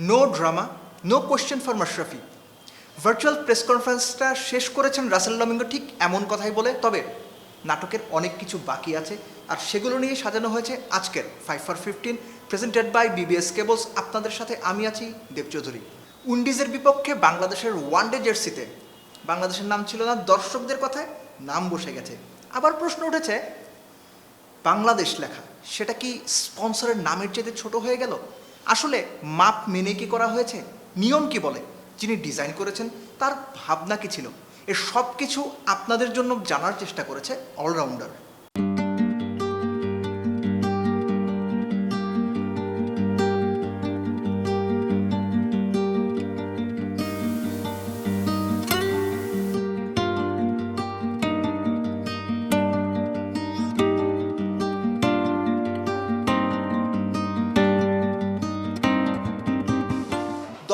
No drama, no question for Mashrafe. Virtual press কনফারেন্সটা শেষ করেছেন রাসেল ডমিঙ্গো ঠিক এমন কথাই বলে, তবে নাটকের অনেক কিছু বাকি আছে, আর সেগুলো নিয়ে সাজানো হয়েছে আজকের 5 for 15 presented by BBS cables. আপনাদের সাথে আমি আছি দেব চৌধুরী। উইন্ডিজের বিপক্ষে বাংলাদেশের ওয়ানডে জার্সিতে বাংলাদেশের নাম ছিল না, দর্শকদের কথায় নাম বসে গেছে। আবার প্রশ্ন উঠেছে, বাংলাদেশ লেখা সেটা কি স্পন্সরের নামের চেয়ে ছোট হয়ে গেল? আসলে মাপ মেনে কি করা হয়েছে? নিয়ম কি বলে? যিনি ডিজাইন করেছেন তার ভাবনা কি ছিল? এর সব কিছু আপনাদের জন্য জানার চেষ্টা করেছে অলরাউন্ডার।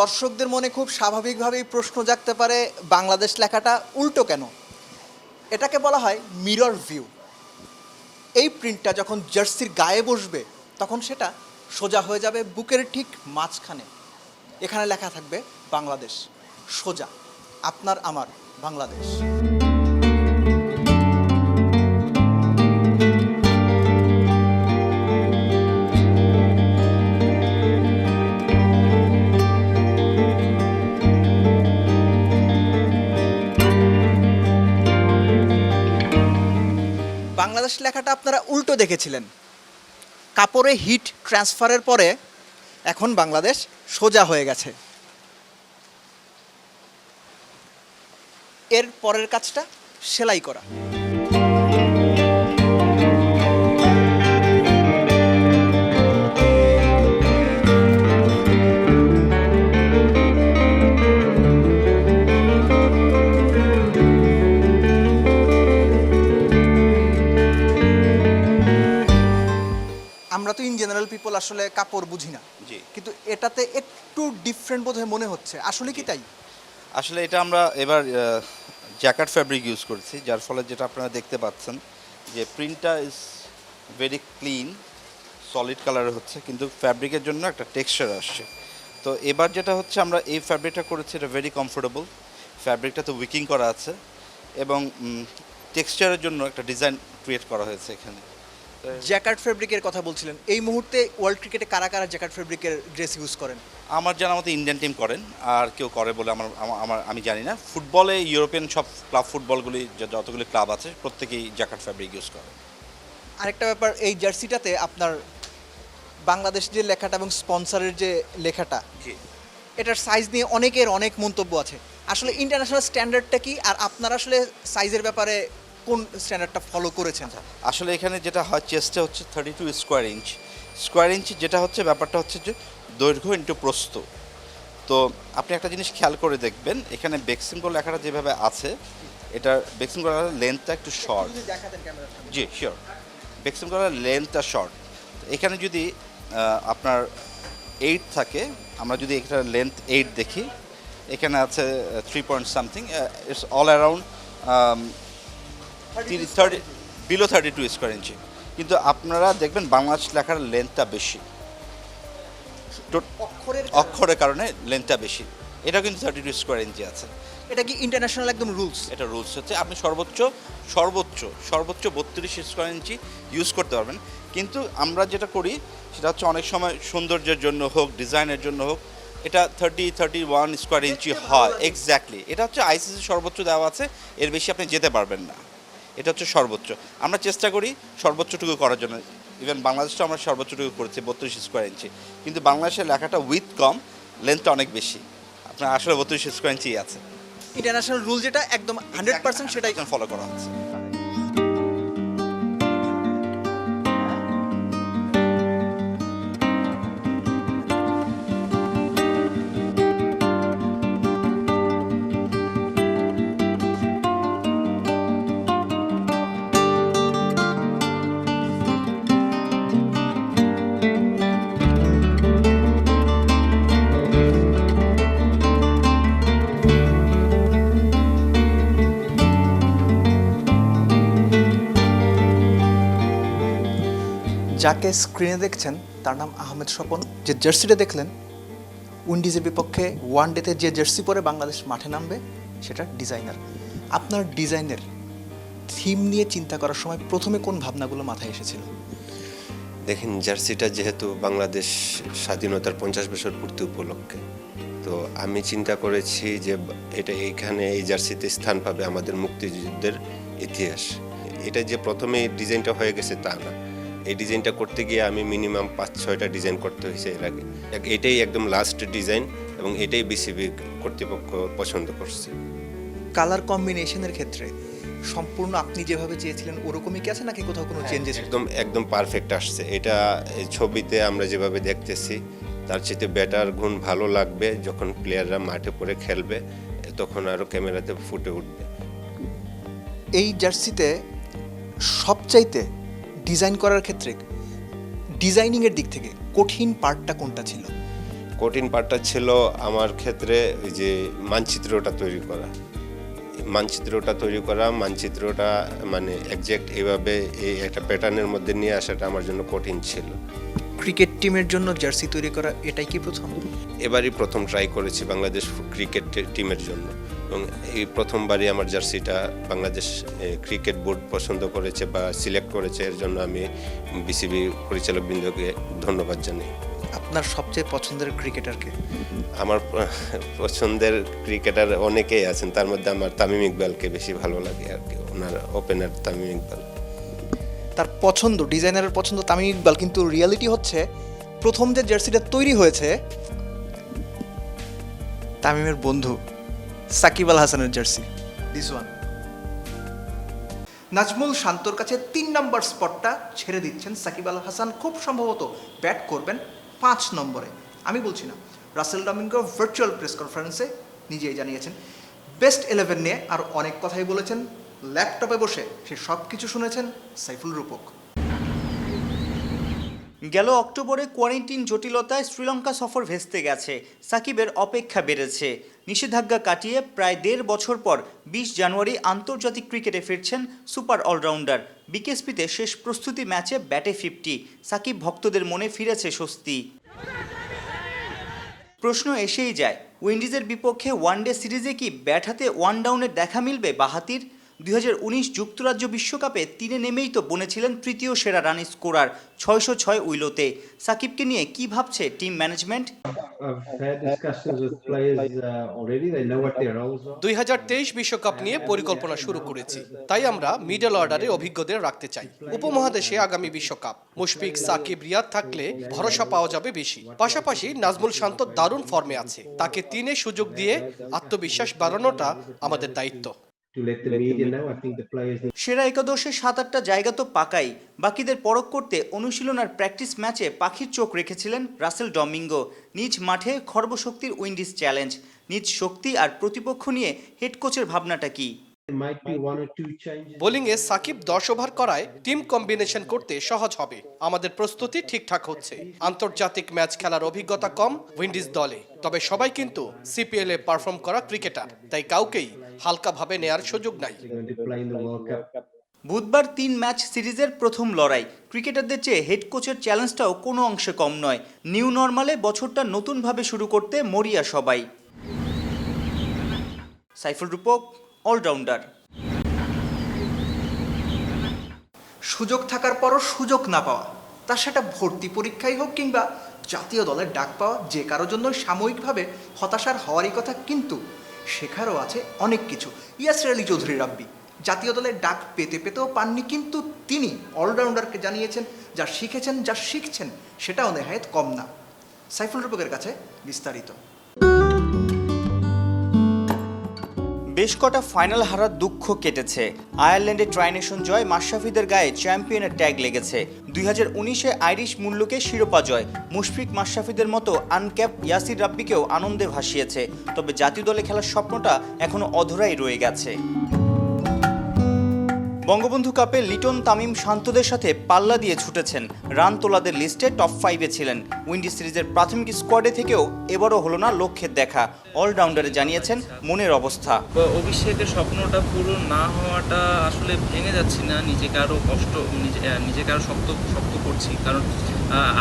দর্শকদের মনে খুব স্বাভাবিকভাবেই প্রশ্ন জাগতে পারে, বাংলাদেশ লেখাটা উল্টো কেন? এটাকে বলা হয় মিরর ভিউ। এই প্রিন্টটা যখন জার্সির গায়ে বসবে তখন সেটা সোজা হয়ে যাবে বুকের ঠিক মাঝখানে। এখানে লেখা থাকবে বাংলাদেশ, সোজা, আপনার আমার বাংলাদেশ। বাংলাদেশ লেখাটা আপনারা উল্টো দেখেছিলেন, কাপড়ে হিট ট্রান্সফারের পরে এখন বাংলাদেশ সোজা হয়ে গেছে। এর পরের কাজটা সেলাই করা। আমরা তো ইন জেনারেল পিপল আসলে কাপড় বুঝি না, জি, কিন্তু এটাতে একটু ডিফারেন্ট বোধহয় মনে হচ্ছে, আসলে কি তাই? আসলে এটা আমরা এবার জ্যাকেট ফ্যাব্রিক ইউজ করেছি, যার ফলে যেটা আপনারা দেখতে পাচ্ছেন যে প্রিন্টটা ইজ ভেরি ক্লিন, সলিড কালারের হচ্ছে, কিন্তু ফ্যাব্রিকের জন্য একটা টেক্সচার আসছে। তো এবার যেটা হচ্ছে আমরা এই ফ্যাব্রিকটা করেছি, এটা ভেরি কমফোর্টেবল, ফ্যাব্রিকটাতে উইকিং করা আছে এবং টেক্সচারের জন্য একটা ডিজাইন ক্রিয়েট করা হয়েছে এখানে। জ্যাকেট ফেব্রিকের কথা বলছিলেন, এই মুহূর্তে ওয়ার্ল্ড ক্রিকেটে কারা কারা জ্যাকেট ফেব্রিকের ড্রেস ইউজ করেন? আমার জানা মতো ইন্ডিয়ান টিম করেন, আর কেউ করে বলে আমি জানি না। ফুটবলে ইউরোপিয়ান সব ক্লাব ফুটবলগুলি যতগুলি ক্লাব আছে প্রত্যেকেই জ্যাকেট ফ্যাব্রিক ইউজ করে। আরেকটা ব্যাপার, এই জার্সিটাতে আপনার বাংলাদেশ যে লেখাটা এবং স্পন্সরের যে লেখাটা, এটার সাইজ নিয়ে অনেকের অনেক মন্তব্য আছে। আসলে ইন্টারন্যাশনাল স্ট্যান্ডার্ডটা কি, আর আপনারা আসলে সাইজের ব্যাপারে কোন স্ট্যান্ডার্ডটা ফলো করেছেন? আসলে এখানে যেটা হয়, চেস্টে হচ্ছে 32 স্কোয়ার ইঞ্চ। স্কোয়ার ইঞ্চ যেটা হচ্ছে, ব্যাপারটা হচ্ছে যে দৈর্ঘ্য ইন্টু প্রস্থ। তো আপনি একটা জিনিস খেয়াল করে দেখবেন, এখানে বেক্সিমকো লেখাটা যেভাবে আছে, এটার বেক্সিমকো লেন্থটা একটু শর্ট। জি শিওর, বেক্সিমকো লেন্থটা শর্ট। এখানে যদি আপনার 8 থাকে, আমরা যদি এখানে লেন্থ 8 দেখি, এখানে আছে 3 point something, it's all around 30 below 32 square ইঞ্চি। কিন্তু আপনারা দেখবেন বাংলাদেশ লেখার লেন্থটা বেশি, অক্ষরের কারণে লেন্থটা বেশি। এটা কিন্তু 32 স্কোয়ার ইঞ্চি আছে। এটা কি ইন্টারন্যাশনাল একদম রুলস? এটা রুলস হচ্ছে আপনি সর্বোচ্চ সর্বোচ্চ সর্বোচ্চ 32 স্কোয়ার ইঞ্চি ইউজ করতে পারবেন। কিন্তু আমরা যেটা করি সেটা হচ্ছে, অনেক সময় সৌন্দর্যের জন্য হোক, ডিজাইনের জন্য হোক, এটা 31 স্কোয়ার ইঞ্চি হয়। এক্স্যাক্টলি, এটা হচ্ছে আইসিসি সর্বোচ্চ দেওয়া আছে, এর বেশি আপনি যেতে পারবেন না। এটা হচ্ছে সর্বোচ্চ। আমরা চেষ্টা করি সর্বোচ্চটুকু করার জন্য। ইভেন বাংলাদেশটা আমরা সর্বোচ্চটুকু করেছি 32 স্কোয়ার ইঞ্চি, কিন্তু বাংলাদেশের লেখাটা উইথ কম, লেন্থটা অনেক বেশি। আপনার আসলে 32 স্কোয়ার ইঞ্চি আছে। ইন্টারন্যাশনাল রুল যেটা একদম 100% সেটাই ফলো করা হচ্ছে। যাকে স্ক্রিনে দেখছেন তার নাম আহমেদ স্বপন। যে জার্সিটা দেখলেন উইন্ডিজের বিপক্ষে ওয়ান ডেতে যে জার্সি পরে বাংলাদেশ মাঠে নামবে সেটা ডিজাইনার। আপনার ডিজাইনের থিম নিয়ে চিন্তা করার সময় প্রথমে কোন ভাবনাগুলো মাথায় এসেছিল? দেখেন, জার্সিটা যেহেতু বাংলাদেশ স্বাধীনতার 50 বছর পূর্তি উপলক্ষে, তো আমি চিন্তা করেছি যে এটা এইখানে এই জার্সিতে স্থান পাবে আমাদের মুক্তিযুদ্ধের ইতিহাস। এটা যে প্রথমে ডিজাইনটা হয়ে গেছে তা না, এই ডিজাইনটা করতে গিয়ে আমি মিনিমাম 5-6টা ডিজাইন করতে হয়েছে এর আগে। এটাই একদম লাস্ট ডিজাইন এবং এটাই বিসিবি কর্তৃপক্ষ পছন্দ করছে। কালার কম্বিনেশনের ক্ষেত্রে সম্পূর্ণ আপনি যেভাবে চেয়েছিলেন ওরকমই কি আছে নাকি কোথাও কোনো চেঞ্জেস? একদম পারফেক্ট আসছে। এটা এই ছবিতে আমরা যেভাবে দেখতেছি তার চেয়ে বেটার গুণ ভালো লাগবে যখন প্লেয়াররা মাঠে পড়ে খেলবে, তখন আরও ক্যামেরাতে ফুটে উঠবে। এই জার্সিতে সবচাইতে ডিজাইন করার ক্ষেত্রে ডিজাইনিংয়ের দিক থেকে কঠিন পার্টটা কোনটা ছিল? কঠিন পার্টটা ছিল আমার ক্ষেত্রে ওই যে মানচিত্রটা তৈরি করা, মানচিত্রটা মানে একজ্যাক্ট এইভাবে এই একটা প্যাটার্নের মধ্যে নিয়ে আসাটা আমার জন্য কঠিন ছিল। ক্রিকেট টিমের জন্য জার্সি তৈরি করা এটাই কি প্রথম? এবারই প্রথম ট্রাই করেছি বাংলাদেশ ক্রিকেট টিমের জন্য, এবং এই প্রথমবারই আমার জার্সিটা বাংলাদেশ ক্রিকেট বোর্ড পছন্দ করেছে বা সিলেক্ট করেছে। এর জন্য আমি বিসিবি পরিচালকবৃন্দকে ধন্যবাদ জানাই। আপনার সবচেয়ে পছন্দের ক্রিকেটারকে? আমার পছন্দের ক্রিকেটার অনেকেই আছেন, তার মধ্যে আমার তামিম ইকবালকে বেশি ভালো লাগে আর কি, ওনার ওপেনার তামিম ইকবাল। তার পছন্দ, ডিজাইনারের পছন্দ তামিম ইকবাল, কিন্তু রিয়ালিটি হচ্ছে প্রথম যে জার্সিটা তৈরি হয়েছে তামিমের বন্ধু সাকিব আল হাসানের জার্সি, দিস ওয়ান। নাজমুল শান্তর কাছে 3 নম্বর স্পটটা ছেড়ে দিচ্ছেন সাকিব আল হাসান। খুব সম্ভবত ব্যাট করবেন 5 নম্বরে। আমি বলছি না, রাসেল ডমিঙ্গো ভার্চুয়াল প্রেস কনফারেন্সে নিজেই জানিয়েছেন। বেস্ট 11 নিয়ে আর অনেক কথাই বলেছেন। ল্যাপটপে বসে সে সব কিছু শুনেছেন সাইফুল রূপক। গেল অক্টোবরে কোয়ারেন্টিন জটিলতায় শ্রীলঙ্কা সফর ভেস্তে গেছে। সাকিবের অপেক্ষা বেড়েছে। নিষেধাজ্ঞা কাটিয়ে প্রায় 1.5 বছর পর 20 জানুয়ারি আন্তর্জাতিক ক্রিকেটে ফিরছেন সুপার অলরাউন্ডার। বিকেএসপিতে শেষ প্রস্তুতি ম্যাচে ব্যাটে 50। সাকিব ভক্তদের মনে ফিরেছে স্বস্তি। প্রশ্ন এসেই যায়, উইন্ডিজের বিপক্ষে ওয়ানডে সিরিজে কি ব্যাট হাতে ওয়ান ডাউনের দেখা মিলবে বাঁহাতির? 2019 যুক্তরাজ্য বিশ্বকাপে 3-এ নেমেই তো বনেছিলেন তৃতীয় সেরা রান স্কোরার 606 উইলোতে। সাকিবকে নিয়ে কি ভাবছে টিম ম্যানেজমেন্ট? 2023 বিশ্বকাপ নিয়ে পরিকল্পনা শুরু করেছি, তাই আমরা মিডল অর্ডারে অভিজ্ঞদের রাখতে চাই। উপমহাদেশে আগামী বিশ্বকাপ, মুশফিক, সাকিব, রিয়াদ থাকলে ভরসা পাওয়া যাবে বেশি। পাশাপাশি নাজমুল শান্ত দারুণ ফর্মে আছে, তাকে 3-এ সুযোগ দিয়ে আত্মবিশ্বাস বাড়ানোটা আমাদের দায়িত্ব। সেরা একাদশে 7-8টা জায়গা তো পাকাই, বাকিদের পরখ করতে অনুশীলন আর প্র্যাকটিস ম্যাচে পাখির চোখ রেখেছিলেন রাসেল ডমিঙ্গো। নিজ মাঠে খর্বশক্তির উইন্ডিজ চ্যালেঞ্জ, নিজ শক্তি আর প্রতিপক্ষ নিয়ে হেড কোচের ভাবনাটা কি? বোলিংয়ে সাকিব 10 ওভার করায় টিম কম্বিনেশন করতে সহজ হবে। আমাদের প্রস্তুতি ঠিকঠাক হচ্ছে। আন্তর্জাতিক ম্যাচ খেলার অভিজ্ঞতা কম উইন্ডিজ দলে, তবে সবাই কিন্তু সিপিএল এ পারফর্ম করা ক্রিকেটার, তাই কাউকেই হালকাভাবে নেয়ার সুযোগ নাই। বুধবার 3 ম্যাচ সিরিজের প্রথম লড়াই। ক্রিকেটারদের চেয়ে হেড কোচের চ্যালেঞ্জটাও কোনো অংশে কম নয়। নিউ নর্মালে বছরটা নতুনভাবে শুরু করতে মরিয়া সবাই। সাইফুল রূপক, অলরাউন্ডার। সুযোগ থাকার পরও সুযোগ না পাওয়া, তা সেটা ভর্তি পরীক্ষাই হোক কিংবা জাতীয় দলের ডাক পাওয়া, যে কারোর জন্য সাময়িকভাবে হতাশার হওয়ারই কথা, কিন্তু শেখারও আছে অনেক কিছু। ইয়াসির আলী চৌধুরী রাব্বি জাতীয় দলের ডাক পেতে পেতেও পাননি, কিন্তু তিনি অলরাউন্ডারকে জানিয়েছেন যা শিখেছেন, যা শিখছেন সেটাও নেহায়েত কম না। সাইফুল রূপকের কাছে বিস্তারিত। বেশ কটা ফাইনাল হারার দুঃখ কেটেছে। আয়ারল্যান্ডে ট্রাইনেশন জয়, মাশরাফিদের গায়ে চ্যাম্পিয়নের ট্যাগ লেগেছে। 2019-এ আইরিশ মূল্যকে শিরোপা জয় মুশফিক মাশরাফিদের মতো আনক্যাপ ইয়াসির রাব্বিকেও আনন্দে ভাসিয়েছে। তবে জাতীয় দলে খেলার স্বপ্নটা এখনো অধরাই রয়ে গেছে। বঙ্গবন্ধু কাপে লিটন তামিম শান্তদের সাথে পাল্লা দিয়ে ছুটেছেন। রান তোলাদের লিস্টে টপ 5-এ ছিলেন। উইন্ডিজ সিরিজের প্রাথমিক স্কোয়াডে থেকেও এবারও হলো না লক্ষ্যের দেখা। অলরাউন্ডারে জানিয়েছেন মনের অবস্থা। অভিষেকের স্বপ্নটা পূরণ না হওয়াটা আসলে ভেঙে যাচ্ছি না, নিজেকে আরও নিজেকে আরও শক্ত করছি, কারণ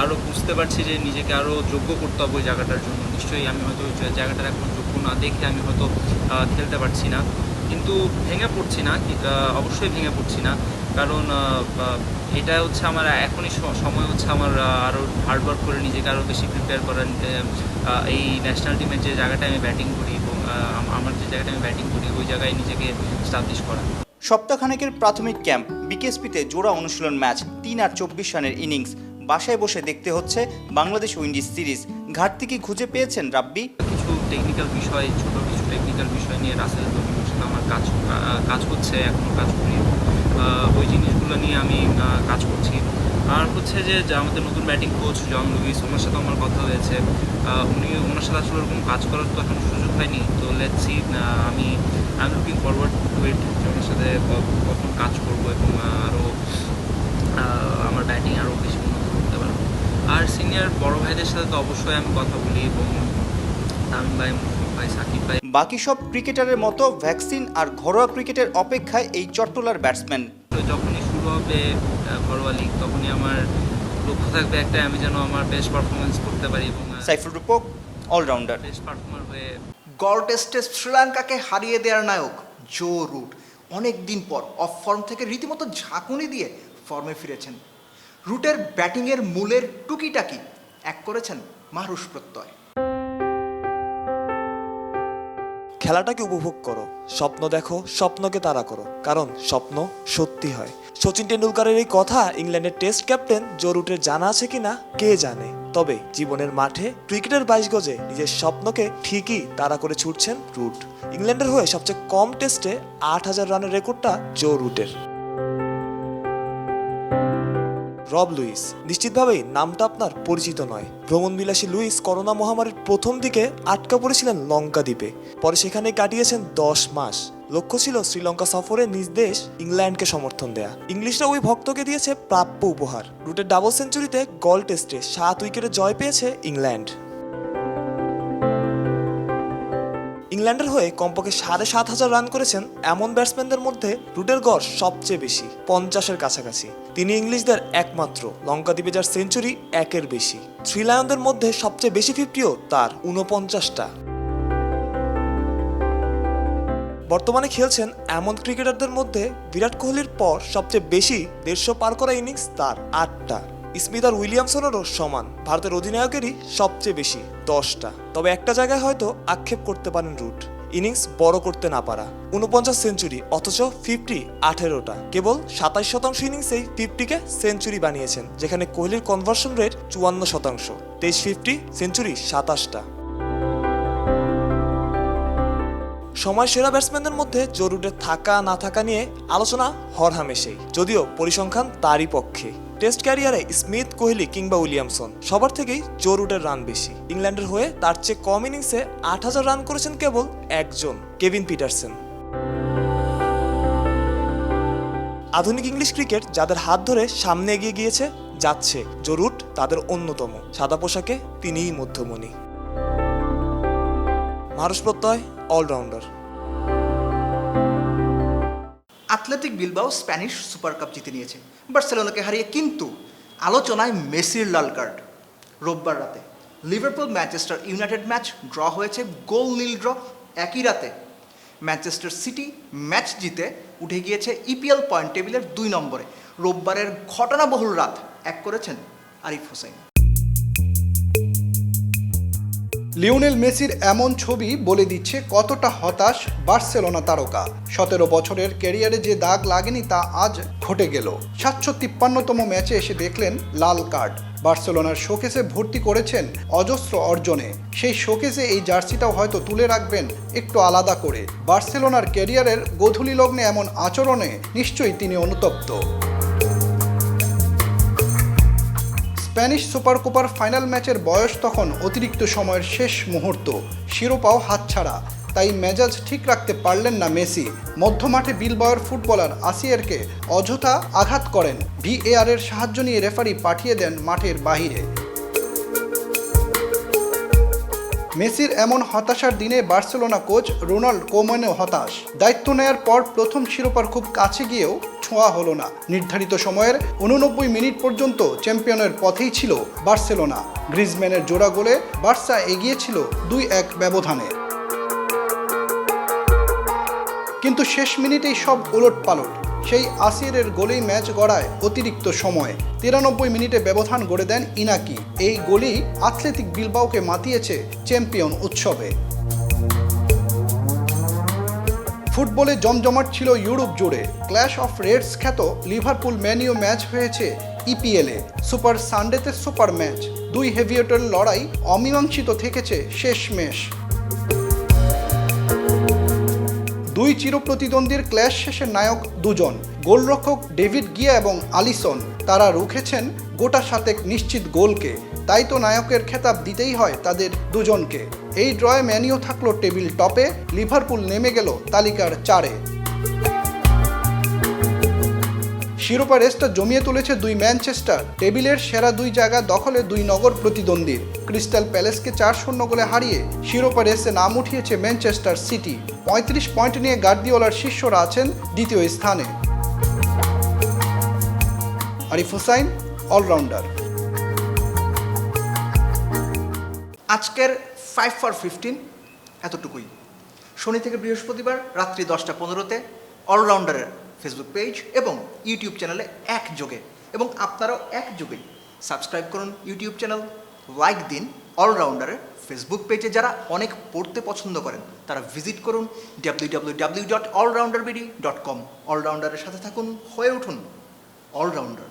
আরও বুঝতে পারছি যে নিজেকে আরও যোগ্য করতে হবে ওই জায়গাটার জন্য। নিশ্চয়ই আমি হয়তো ওই জায়গাটার এখন যোগ্য না দেখে আমি হয়তো খেলতে পারছি না, কিন্তু ভেঙে পড়ছি না, অবশ্যই ভেঙে পড়ছি না, কারণ এটা হচ্ছে আমার এখনই সময় হচ্ছে আমার আরও হার্ডওয়ার্ক করে নিজেকে আরও বেশি প্রিপেয়ার করার। এই ন্যাশনাল টিমের যে জায়গাটায় আমি ব্যাটিং করি এবং আমার যে জায়গাটায় আমি ব্যাটিং করি ওই জায়গায় নিজেকে স্টাবলিশ করা। সপ্তাহখানেকের প্রাথমিক ক্যাম্প, বিকেএসপিতে জোড়া অনুশীলন ম্যাচ, 3 আর 24 রানের ইনিংস। বাসায় বসে দেখতে হচ্ছে বাংলাদেশ উইন্ডিজ সিরিজ। ঘাটতি কি খুঁজে পেয়েছেন রাব্বি? কিছু টেকনিক্যাল বিষয়, ছোটো কিছু টেকনিক্যাল বিষয় নিয়ে রাসেল লমিঙ্গোর সাথে আমার কাজ হচ্ছে, এখনও কাজ করি। ওই জিনিসগুলো নিয়ে আমি কাজ করছি। আর হচ্ছে যে আমাদের নতুন ব্যাটিং কোচ জন লুইস, ওনার সাথে আমার কথা হয়েছে। ওনার সাথে আসলে ওরকম কাজ করার তো এখন সুযোগ হয়নি, তো লেটস সি। আমি লুকিং ফরওয়ার্ড টু ইট, যে ওনার সাথে কখন কাজ করবো এবং আরও আমার ব্যাটিং আরও বেশি উন্নত করতে পারবো। আর সিনিয়র বড় ভাইদের সাথে তো অবশ্যই আমি কথা বলি, এবং তামিম ভাই, মুশফিক ভাই, সাকিব ভাই। বাকি সব ক্রিকেটারের মতো ভ্যাকসিন আর ঘরোয়া ক্রিকেটের অপেক্ষায় এই চট্টলার ব্যাটসম্যান। যখনই শুরু হবে ঘরোয়া লিগ, তখনই আমার লক্ষ্য থাকবে একটা, আমি যেন আমার বেস্ট পারফরমেন্স করতে পারি এবং সাইফুল রূপক, অলরাউন্ডার। বেস্ট পারফর্মার হয়ে গড় টেস্টে শ্রীলঙ্কাকে হারিয়ে দেওয়ার নায়ক জো রুট অনেক দিন পর অফ ফর্ম থেকে রীতিমতো ঝাঁকুনি দিয়ে ফর্মে ফিরেছেন। রুটের ব্যাটিংয়ের মূলের টুকিটাকি এক করেছেন মাহরুষ প্রত্যয়। খেলাটাকে উপভোগ করো, স্বপ্ন দেখো, স্বপ্নকে তাড়া করো, কারণ স্বপ্ন সত্যি হয়। সচিন টেন্ডুলকারের এই কথা ইংল্যান্ডের টেস্ট ক্যাপ্টেন জো রুটের জানা আছে কিনা কে জানে। তবে জীবনের মাঠে ক্রিকেটের 22 গজে নিজের স্বপ্নকে ঠিকই তাড়া করে ছুটছেন রুট। ইংল্যান্ডের হয়ে সবচেয়ে কম টেস্টে 8000 রানের রেকর্ডটা জো রুটের। রব লুইস, নিশ্চিতভাবেই নামটা আপনার পরিচিত নয়। ভ্রমণবিলাসী লুইস করোনা মহামারীর প্রথম দিকে আটকা পড়েছিলেন লঙ্কা দ্বীপে, পরে সেখানে কাটিয়েছেন 10 মাস। লক্ষ্য ছিল শ্রীলঙ্কা সফরে নিজ দেশ ইংল্যান্ডকে সমর্থন দেয়া। ইংলিশরা ওই ভক্তকে দিয়েছে প্রাপ্য উপহার। রুটের ডাবল সেঞ্চুরিতে গল টেস্টে 7 উইকেটে জয় পেয়েছে ইংল্যান্ড। ইংল্যান্ডের হয়ে কমপক্ষে 7500 রান করেছেন এমন ব্যাটসম্যানদের মধ্যে রুটের গড় সবচেয়ে বেশি, 50-এর কাছাকাছি। তিনি ইংলিশদের একমাত্র লঙ্কা দ্বীপে যার সেঞ্চুরি 1-এর বেশি। 3 লায়নদের মধ্যে সবচেয়ে বেশি 50ও তার, 49টা। বর্তমানে খেলছেন এমন ক্রিকেটারদের মধ্যে বিরাট কোহলির পর সবচেয়ে বেশি 150 পার করা ইনিংস তার, 8টা। স্মিথ আর উইলিয়ামসনেরও সমান, ভারতের অধিনায়কেরই সবচেয়ে বেশি, 10টা। তবে একটা জায়গায় হয়তো আক্ষেপ করতে পারেন রুট, ইনিংস বড় করতে না পারা। 49 সেঞ্চুরি, অথচ 50 18টা। কেবল 27% ইনিংসেই 50কে সেঞ্চুরি বানিয়েছেন, যেখানে কোহলির কনভার্সন রেট 54%। 23 50 সেঞ্চুরি 27টা। সময় সেরা ব্যাটসম্যানদের মধ্যে জো রুটের থাকা না থাকা নিয়ে আলোচনা হরহামেশেই, যদিও পরিসংখ্যান তারই পক্ষে। টেস্ট ক্যারিয়ারে স্মিথ, কোহলি কিংবা উইলিয়ামসন সবার থেকেই জো রুটের রান বেশি। ইংল্যান্ডের হয়ে তার চেয়ে কম ইনিংসে 8000 রান করেছেন কেবল একজন, কেভিন পিটারসেন। আধুনিক ইংলিশ ক্রিকেট যাদের হাত ধরে সামনে এগিয়ে গিয়েছে, যাচ্ছে, জো রুট তাদের অন্যতম। সাদা পোশাকে তিনিই মধ্যমণি। Mahrush Pratyay, allrounder. Athletic Bilbao Spanish super cup জিতে নিয়েছে বার্সেলোনাকে হারিয়ে, কিন্তু আলোচনায় মেসির লাল কার্ড। রোববার রাতে Liverpool Manchester United match draw হয়েছে গোল-0 ড্র। একই রাতে ম্যানচেস্টার সিটি ম্যাচ জিতে উঠে গিয়েছে ইপিএল পয়েন্ট টেবিলের 2 নম্বরে। রোববারের ঘটনাবহুল রাত এক করেছেন আরিফ হোসেন। লিওনেল মেসির এমন ছবি বলে দিচ্ছে কতটা হতাশ বার্সেলোনা তারকা। 17 বছরের ক্যারিয়ারে যে দাগ লাগেনি তা আজ ঘটে গেল। 753তম ম্যাচে এসে দেখলেন লাল কার্ড। বার্সেলোনার শোকেসে ভর্তি করেছেন অজস্র অর্জনে। সেই শোকেসে এই জার্সিটাও হয়তো তুলে রাখবেন একটু আলাদা করে। বার্সেলোনার ক্যারিয়ারের গোধূলি লগ্নে এমন আচরণে নিশ্চয়ই তিনি অনুতপ্ত। স্প্যানিশ সুপার কোপার ফাইনাল ম্যাচের বয়স তখন অতিরিক্ত সময়ের শেষ মুহূর্ত, শিরোপাও হাতছাড়া। তাই মেজাজ ঠিক রাখতে পারলেন না মেসি। মধ্যমাঠে বিলবাওয়ের ফুটবলার আসিয়ারকে অযথা আঘাত করেন। VAR এর সাহায্য নিয়ে রেফারি পাঠিয়ে দেন মাঠের বাহিরে। মেসির এমন হতাশার দিনে বার্সেলোনা কোচ রোনাল্ড কোমানও হতাশ। দায়িত্ব নেয়ার পর প্রথম শিরোপার খুব কাছে গিয়েও ছোঁয়া হলো না। নির্ধারিত সময়ের 89 মিনিট পর্যন্ত চ্যাম্পিয়নের পথেই ছিল বার্সেলোনা। গ্রিজম্যানের জোড়া গোলে বার্সা এগিয়ে ছিল 2-1 ব্যবধানে। কিন্তু শেষ মিনিটেই সব ওলটপালট। সেই আসিরের গোলেই ম্যাচ গড়ায় অতিরিক্ত সময়ে। 93 মিনিটে ব্যবধান গড়ে দেন ইনাকি। এই গোলই অ্যাথলেটিক বিলবাওকে মাতিয়েছে চ্যাম্পিয়ন উৎসবে। ফুটবলে জমজমাট ছিল ইউরোপ জুড়ে। ক্ল্যাশ অফ রেডস খ্যাত লিভারপুল ম্যান-ইউ ম্যাচ হয়েছে EPL-এ। সুপার সানডেতে সুপার ম্যাচ। দুই হেভিওয়েটের লড়াই অমীমাংসিত থেকেছে শেষমেশ। দুই চিরপ্রতিদ্বন্দ্বীর ক্ল্যাশ শেষে নায়ক দুজন, গোলরক্ষক ডেভিড গিয়া এবং আলিসন। তারা রুখেছেন গোটা 7 নিশ্চিত গোলকে। তাই তো নায়কের খেতাব দিতেই হয় তাদের দুজনকে। এই ড্রয়ে ম্যানিও থাকলো টেবিল টপে, লিভারপুল নেমে গেল তালিকার 4-এ। শিরোপা রেসটা জমিয়ে তুলেছে দুই ম্যানচেস্টার। টেবিলের সেরা দুই জায়গা দখলে দুই নগর প্রতিদ্বন্দ্বীর। ক্রিস্টাল প্যালেসকে 4-0 গোলে হারিয়ে শিরোপা রেসে নাম উঠিয়েছে ম্যানচেস্টার সিটি। 35 পয়েন্ট নিয়ে গার্দিওলার শিষ্যরা আছেন দ্বিতীয় স্থানে। আরিফ হুসাইন, অলরাউন্ডার। আজকের 5 for 15 এতটুকুই। শনি থেকে বৃহস্পতিবার রাত্রি 10টা 15-তে অলরাউন্ডারের ফেসবুক পেজ এবং ইউটিউব চ্যানেলে একযোগে, এবং আপনারাও একযোগেই সাবস্ক্রাইব করুন ইউটিউব চ্যানেল, লাইক দিন অলরাউন্ডারের ফেসবুক পেজে। যারা অনেক পড়তে পছন্দ করেন তারা ভিজিট করুন www.allrounderbd.com। অলরাউন্ডারের সাথে থাকুন, হয়ে উঠুন অলরাউন্ডার।